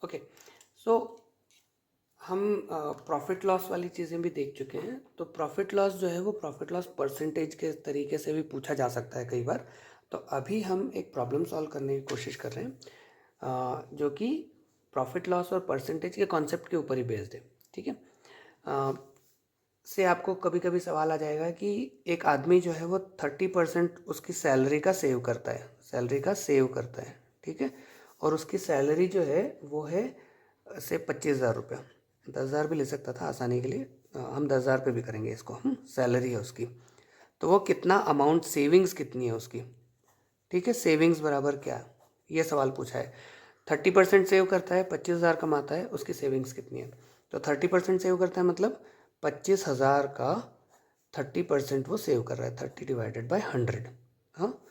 Okay, सो हम profit loss वाली चीज़ें भी देख चुके हैं। तो प्रॉफिट लॉस जो है वो प्रॉफिट लॉस परसेंटेज के तरीके से भी पूछा जा सकता है कई बार। तो अभी हम एक प्रॉब्लम सॉल्व करने की कोशिश कर रहे हैं जो कि प्रॉफिट लॉस और परसेंटेज के कॉन्सेप्ट के ऊपर ही बेस्ड है। ठीक है, से आपको कभी कभी सवाल आ जाएगा कि एक आदमी जो है वो 30% उसकी सैलरी का सेव करता है, सैलरी का सेव करता है। ठीक है, और उसकी सैलरी जो है वो है से 25,000 रुपये, 10,000 भी ले सकता था आसानी के लिए, हम 10,000 पे भी करेंगे इसको। सैलरी है उसकी, तो वो कितना अमाउंट, सेविंग्स कितनी है उसकी। ठीक है, सेविंग्स बराबर क्या, ये सवाल पूछा है। 30% सेव करता है, 25,000 कमाता है, उसकी सेविंग्स कितनी है। तो 30% सेव करता है मतलब 25,000 का 30% वो सेव कर रहा है, 30 डिवाइडेड बाय 100। हाँ,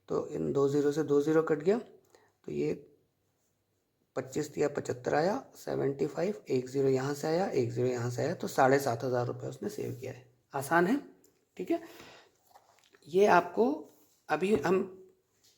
तो इन 2 जीरो से 2 जीरो कट गया, तो ये 25 दिया 75 आया, 75, एक जीरो यहाँ से आया, एक जीरो यहाँ से आया, तो 7,500 रुपये उसने सेव किया है। आसान है। ठीक है, ये आपको अभी हम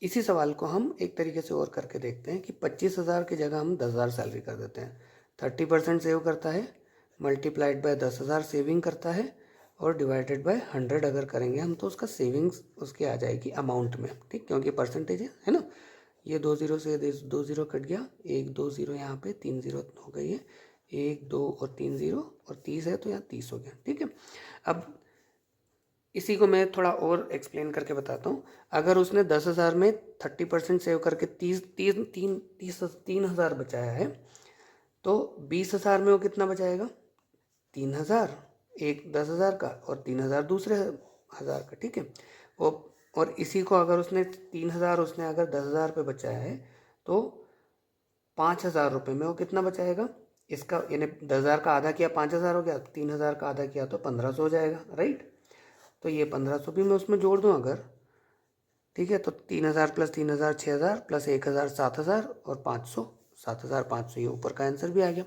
इसी सवाल को हम एक तरीके से और करके देखते हैं कि 25,000 की जगह हम 10,000 सैलरी कर देते हैं। 30% सेव करता है, मल्टीप्लाइड बाय 10,000 सेविंग करता है, और डिवाइडेड बाय 100 अगर करेंगे हम तो उसका सेविंग्स उसकी आ जाएगी अमाउंट में। ठीक, क्योंकि परसेंटेज है ना। ये 2 जीरो से 2 जीरो कट गया, एक 2 जीरो यहाँ पे, 3 जीरो हो गई है, 1 2 और 3 जीरो, और 30 है तो यहाँ 30 हो गया। ठीक है, अब इसी को मैं थोड़ा और एक्सप्लेन करके बताता हूँ। अगर उसने 10,000 में 30% सेव करके 3,000 बचाया है, तो 20,000 में वो कितना बचाएगा, 3,000, एक 10,000 का और 3,000 दूसरे 1,000 का। ठीक है, और इसी को अगर उसने 3,000 उसने अगर 10,000 पे बचाया है, तो 5,000 रुपये में वो कितना बचाएगा, इसका यानी 10,000 का आधा किया 5,000 हो गया, 3,000 का आधा किया तो 1,500 हो जाएगा। राइट, तो ये 1,500 भी मैं उसमें जोड़ दूँ अगर, ठीक है, तो 3,000 प्लस 3,000 6,000 प्लस 1,000 7,000 और 500 7,500, ये ऊपर का आंसर भी आ गया।